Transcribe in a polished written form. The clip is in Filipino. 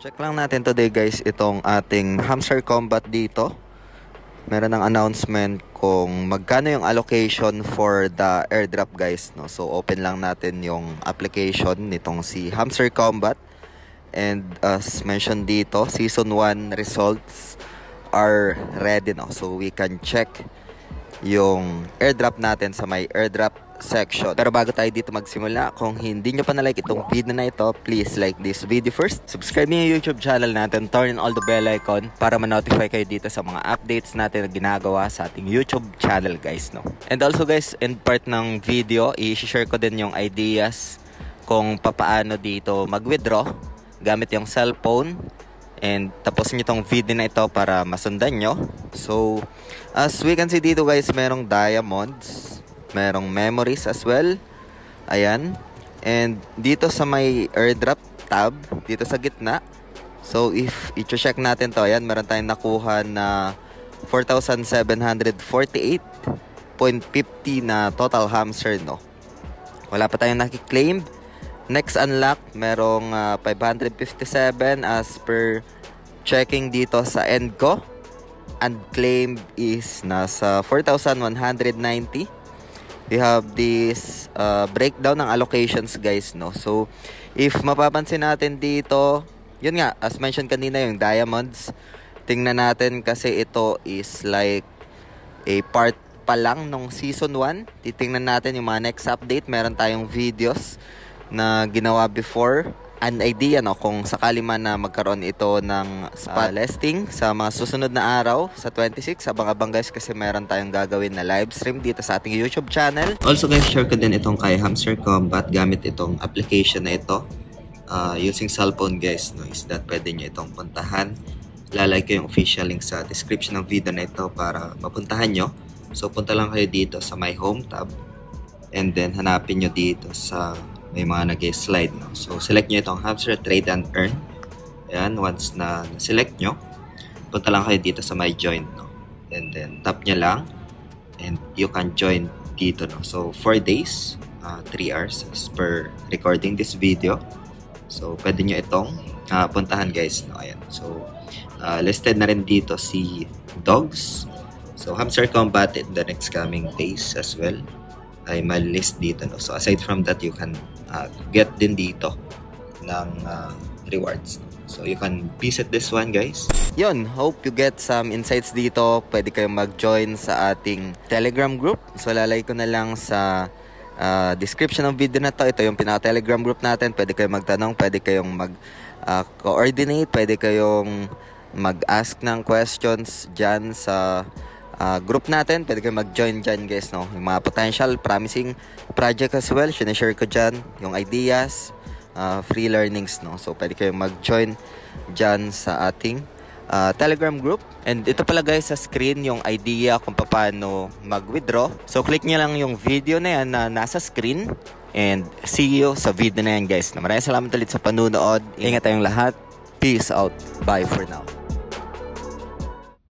Check lang natin today guys itong ating hamster combat dito. Meron ng announcement kung magkano yung allocation for the airdrop guys, no? So open lang natin yung application nitong si Hamster Combat. And as mentioned dito, season 1 results are ready, no? So we can check yung airdrop natin sa may airdrop section. Pero bago tayo dito magsimula, kung hindi nyo pa na-like itong video na ito, please like this video first. Subscribe nyo yung YouTube channel natin, turn on all the bell icon para ma-notify kayo dito sa mga updates natin na ginagawa sa ating YouTube channel guys, no? And also guys, in part ng video, i-share ko din yung ideas kung papaano dito mag-withdraw gamit yung cellphone. And tapos nyo itong video na ito para masundan nyo. So, as we can see dito guys, merong diamonds, merong memories as well. Ayan. And dito sa may airdrop tab, dito sa gitna. So, if i-check natin to, ayan, meron tayong nakuha na 4,748.50 na total hamster, no? Wala pa tayong nakiklaim. Next unlock, merong 557 as per checking dito sa end ko. Unclaimed is nasa 4,190. We have this breakdown ng allocations guys, no? So, if mapapansin natin dito, yun nga, as mentioned kanina yung diamonds. Tingnan natin kasi ito is like a part pa lang nung season 1. Titingnan natin yung mga next update. Meron tayong videos na ginawa before, an idea, no, kung sakali man na magkaroon ito ng spot listing sa mga susunod na araw sa 26. Abang-abang guys kasi meron tayong gagawin na live stream dito sa ating YouTube channel. Also guys, share ko din itong kay Hamster Combat gamit itong application na ito using cellphone guys, no, is that pwede nyo itong puntahan. Lalagay ko yung official link sa description ng video na ito para mapuntahan nyo. So punta lang kayo dito sa my home tab and then hanapin nyo dito sa may mga nag-slide, no? So, select nyo itong Hamster Trade and Earn. Ayan, once na select nyo, punta lang kayo dito sa my join, no? And then, tap nyo lang and you can join dito, no? So, 4 days, 3 hours as per recording this video. So, pwede nyo itong puntahan, guys, no? Ayan. So, listed na rin dito si Dogs. So, Hamster Combat in the next coming days as well ay malist dito, no? So aside from that, you can get din dito ng rewards. So you can visit this one guys. Yun, hope you get some insights dito. Pwede kayong mag-join sa ating Telegram group. So lalagay ko na lang sa description ng video na to. Ito yung pinaka-Telegram group natin. Pwede kayong magtanong, pwede kayong mag-coordinate, pwede kayong mag-ask ng questions dyan sa group natin. Pwede kayo mag-join dyan guys, no? Yung mga potential promising project as well, sinashare ko dyan yung ideas, free learnings, no? So pwede kayo mag-join dyan sa ating Telegram group. And ito pala guys sa screen yung idea kung paano mag-withdraw. So click nyo lang yung video na yan na nasa screen and see you sa video na yan guys. Maraming salamat ulit sa panunood. Ingat tayong lahat. Peace out. Bye for now.